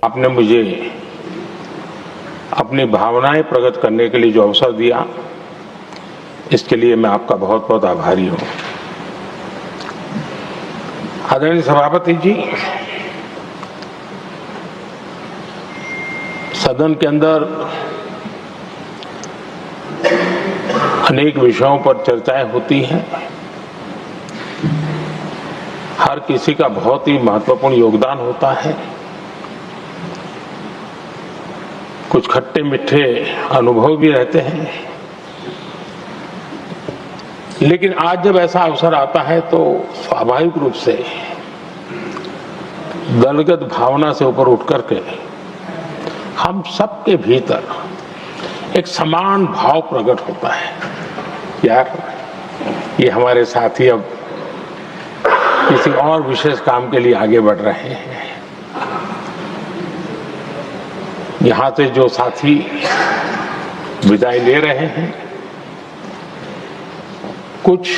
आपने मुझे अपनी भावनाएं प्रकट करने के लिए जो अवसर दिया, इसके लिए मैं आपका बहुत बहुत आभारी हूं। आदरणीय सभापति जी, सदन के अंदर अनेक विषयों पर चर्चाएं होती हैं। हर किसी का बहुत ही महत्वपूर्ण योगदान होता है। कुछ खट्टे मीठे अनुभव भी रहते हैं, लेकिन आज जब ऐसा अवसर आता है तो स्वाभाविक रूप से दलगत भावना से ऊपर उठ करके हम सबके भीतर एक समान भाव प्रकट होता है। यार, ये हमारे साथी अब किसी और विशेष काम के लिए आगे बढ़ रहे हैं। यहां से जो साथी विदाई ले रहे हैं, कुछ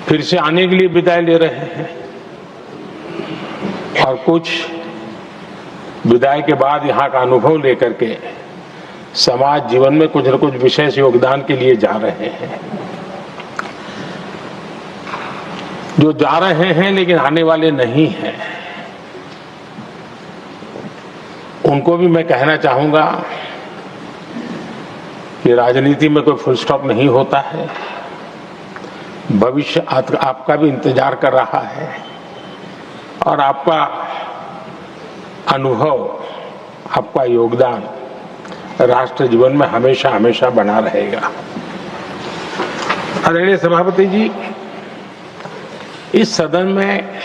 फिर से आने के लिए विदाई ले रहे हैं और कुछ विदाई के बाद यहाँ का अनुभव लेकर के समाज जीवन में कुछ न कुछ विशेष योगदान के लिए जा रहे हैं। जो जा रहे हैं लेकिन आने वाले नहीं हैं, उनको भी मैं कहना चाहूंगा कि राजनीति में कोई फुल स्टॉप नहीं होता है। भविष्य आपका भी इंतजार कर रहा है और आपका अनुभव, आपका योगदान राष्ट्र जीवन में हमेशा हमेशा बना रहेगा। आदरणीय सभापति जी, इस सदन में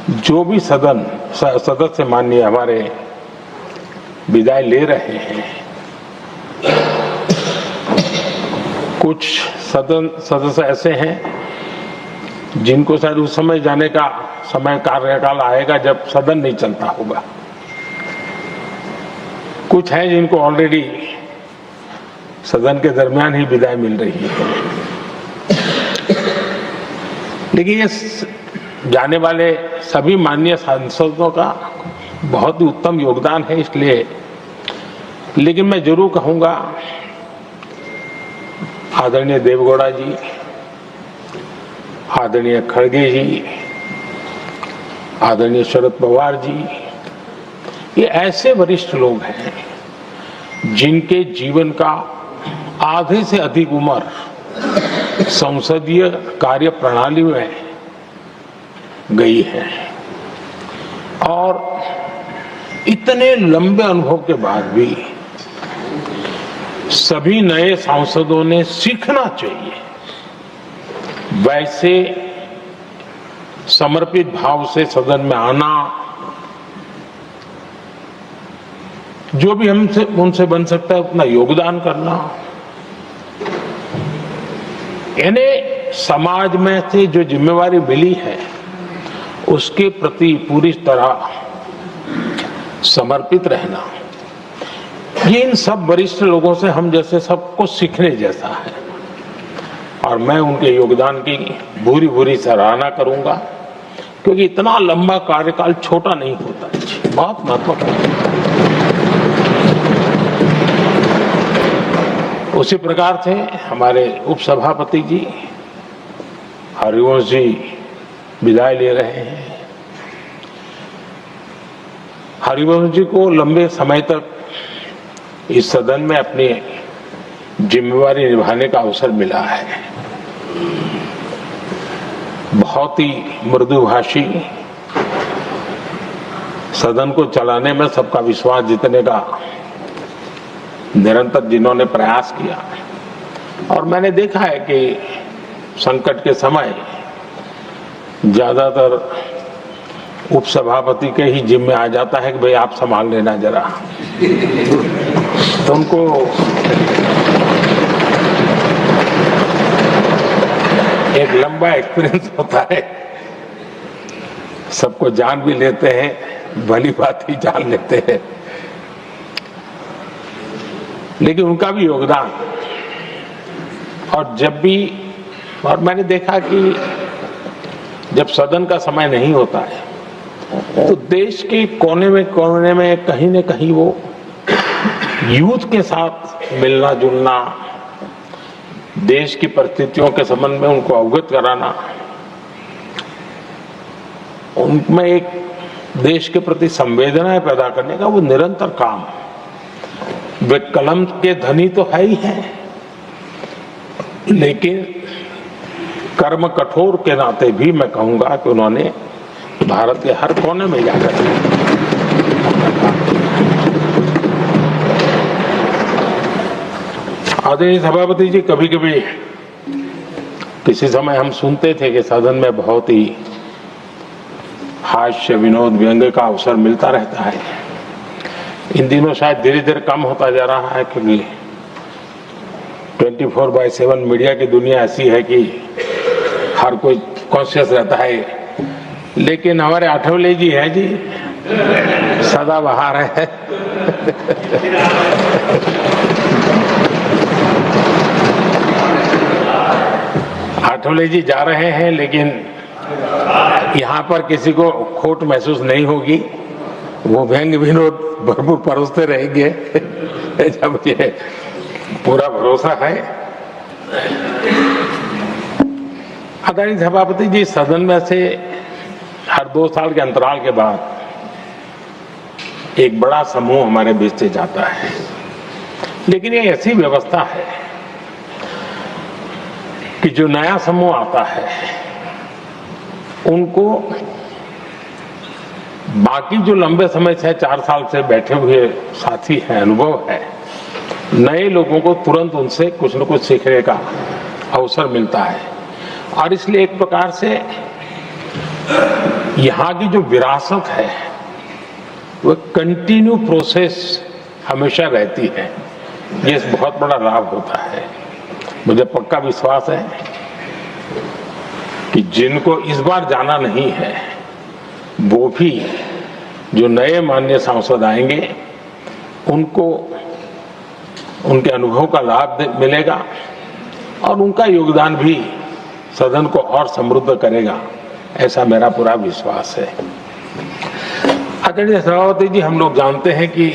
जो भी सदस्य माननीय हमारे विदाई ले रहे हैं, कुछ सदस्य ऐसे हैं जिनको शायद उस समय जाने का समय कार्यकाल आएगा जब सदन नहीं चलता होगा। कुछ हैं जिनको ऑलरेडी सदन के दरमियान ही विदाई मिल रही है। लेकिन ये जाने वाले सभी माननीय सांसदों का बहुत ही उत्तम योगदान है, इसलिए लेकिन मैं जरूर कहूंगा, आदरणीय देवगौड़ा जी, आदरणीय खड़गे जी, आदरणीय शरद पवार जी, ये ऐसे वरिष्ठ लोग हैं जिनके जीवन का आधे से अधिक उम्र संसदीय कार्य प्रणाली में गई है और इतने लंबे अनुभव के बाद भी सभी नए सांसदों ने सीखना चाहिए वैसे समर्पित भाव से सदन में आना, जो भी हमसे उनसे बन सकता है उतना योगदान करना, यानी समाज में से जो जिम्मेवारी मिली है उसके प्रति पूरी तरह समर्पित रहना, ये इन सब वरिष्ठ लोगों से हम जैसे सबको सीखने जैसा है और मैं उनके योगदान की भूरी भूरी सराहना करूंगा, क्योंकि इतना लंबा कार्यकाल छोटा नहीं होता, बहुत महत्वपूर्ण है। उसी प्रकार से हमारे उपसभापति जी हरिवंश जी विदाई ले रहे हैं। हरिवंश जी को लंबे समय तक इस सदन में अपनी जिम्मेवारी निभाने का अवसर मिला है। बहुत ही मृदुभाषी, सदन को चलाने में सबका विश्वास जीतने का निरंतर जिन्होंने प्रयास किया, और मैंने देखा है कि संकट के समय ज्यादातर उपसभापति के ही जिम्मे आ जाता है कि भाई आप संभाल लेना जरा, तो उनको एक लंबा एक्सपीरियंस होता है, सबको जान भी लेते हैं, भली बात ही जान लेते हैं, लेकिन उनका भी योगदान। और जब भी, और मैंने देखा कि जब सदन का समय नहीं होता है तो देश के कोने में कहीं न कहीं वो यूथ के साथ मिलना जुलना, देश की परिस्थितियों के संबंध में उनको अवगत कराना, उनमें एक देश के प्रति संवेदनाएं पैदा करने का वो निरंतर काम। वे कलम के धनी तो है ही हैं, लेकिन कर्म कठोर के नाते भी मैं कहूंगा कि उन्होंने भारत के हर कोने में जाकर आदरणीय सभापति जी, कभी कभी किसी समय हम सुनते थे कि सदन में बहुत ही हास्य विनोद व्यंग्य का अवसर मिलता रहता है। इन दिनों शायद धीरे धीरे कम होता जा रहा है, क्योंकि 24/7 मीडिया की दुनिया ऐसी है कि हर कोई कॉन्शियस रहता है। लेकिन हमारे आठवले जी है जी, सदा बहार है। आठवले जी जा रहे हैं, लेकिन यहाँ पर किसी को खोट महसूस नहीं होगी। वो व्यंग विनोद भरपूर परोसते रहेंगे, जब ये पूरा भरोसा है। आदरणीय सभापति जी, सदन में से हर 2 साल के अंतराल के बाद एक बड़ा समूह हमारे बीच से जाता है, लेकिन ये ऐसी व्यवस्था है कि जो नया समूह आता है उनको बाकी जो लंबे समय से 4 साल से बैठे हुए साथी हैं, अनुभव है, नए लोगों को तुरंत उनसे कुछ न कुछ सीखने का अवसर मिलता है। और इसलिए एक प्रकार से यहाँ की जो विरासत है वो कंटिन्यू प्रोसेस हमेशा रहती है। ये बहुत बड़ा लाभ होता है। मुझे पक्का विश्वास है कि जिनको इस बार जाना नहीं है वो भी जो नए माननीय सांसद आएंगे उनको उनके अनुभव का लाभ मिलेगा और उनका योगदान भी सदन को और समृद्ध करेगा, ऐसा मेरा पूरा विश्वास है। आदरणीय सभापति जी, हम लोग जानते हैं कि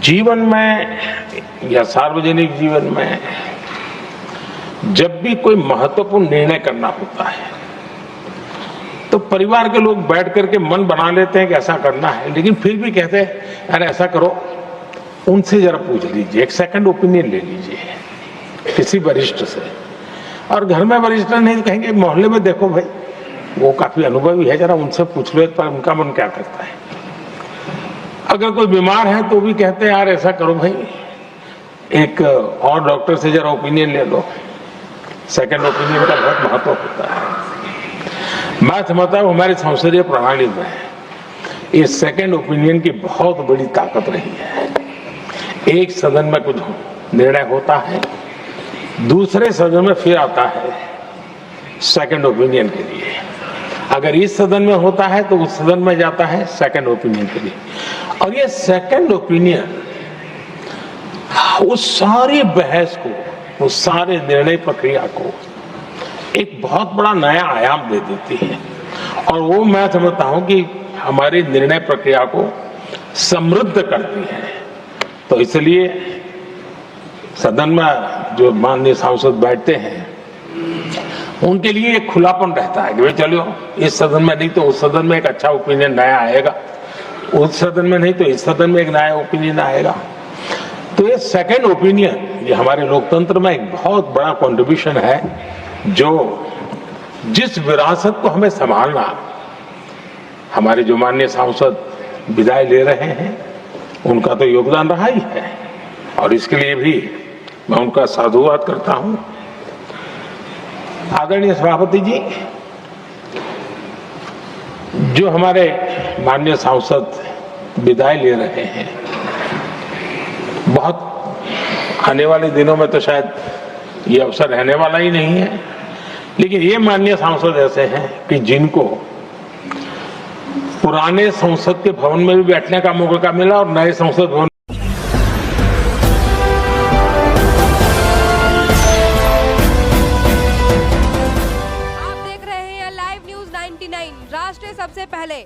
जीवन में या सार्वजनिक जीवन में जब भी कोई महत्वपूर्ण निर्णय करना होता है तो परिवार के लोग बैठ करके मन बना लेते हैं कि ऐसा करना है, लेकिन फिर भी कहते हैं यार ऐसा करो, उनसे जरा पूछ लीजिए, एक सेकंड ओपिनियन ले लीजिए किसी वरिष्ठ से। और घर में वरिष्ठ नहीं कहेंगे, मोहल्ले में देखो भाई वो काफी अनुभवी है, जरा उनसे पूछ लो एक बार उनका मन क्या करता है। अगर कोई बीमार है तो भी कहते हैं यार ऐसा करो भाई, एक और डॉक्टर से जरा ओपिनियन ले लो। सेकंड ओपिनियन का बहुत महत्व होता है। मैं समझता हूँ हमारी संसदीय प्रणाली में इस सेकंड ओपिनियन की बहुत बड़ी ताकत रही है। एक सदन में कुछ निर्णय होता है, दूसरे सदन में फिर आता है सेकंड ओपिनियन के लिए। अगर इस सदन में होता है तो उस सदन में जाता है सेकंड ओपिनियन के लिए। और ये सेकंड ओपिनियन उस सारी बहस को, उस सारे निर्णय प्रक्रिया को एक बहुत बड़ा नया आयाम दे देती है। और वो मैं समझता हूं कि हमारी निर्णय प्रक्रिया को समृद्ध करती है। तो इसलिए सदन में जो माननीय सांसद बैठते हैं उनके लिए एक खुलापन रहता है कि भाई चलो इस सदन में नहीं तो उस सदन में एक अच्छा ओपिनियन नया आएगा, उस सदन में नहीं तो इस सदन में एक नया ओपिनियन आएगा। तो ये सेकंड ओपिनियन ये हमारे लोकतंत्र में एक बहुत बड़ा कंट्रीब्यूशन है, जो जिस विरासत को हमें संभालना हमारे जो माननीय सांसद विदाई ले रहे हैं उनका तो योगदान रहा ही है। और इसके लिए भी मैं उनका साधुवाद करता हूं। आदरणीय सभापति जी, जो हमारे माननीय सांसद विदाई ले रहे हैं, बहुत आने वाले दिनों में तो शायद ये अवसर रहने वाला ही नहीं है, लेकिन ये माननीय सांसद ऐसे हैं कि जिनको पुराने संसद के भवन में भी बैठने का मौका मिला और नए संसद भवन आप देख रहे हैं लाइव न्यूज 9 99 राष्ट्र सबसे पहले।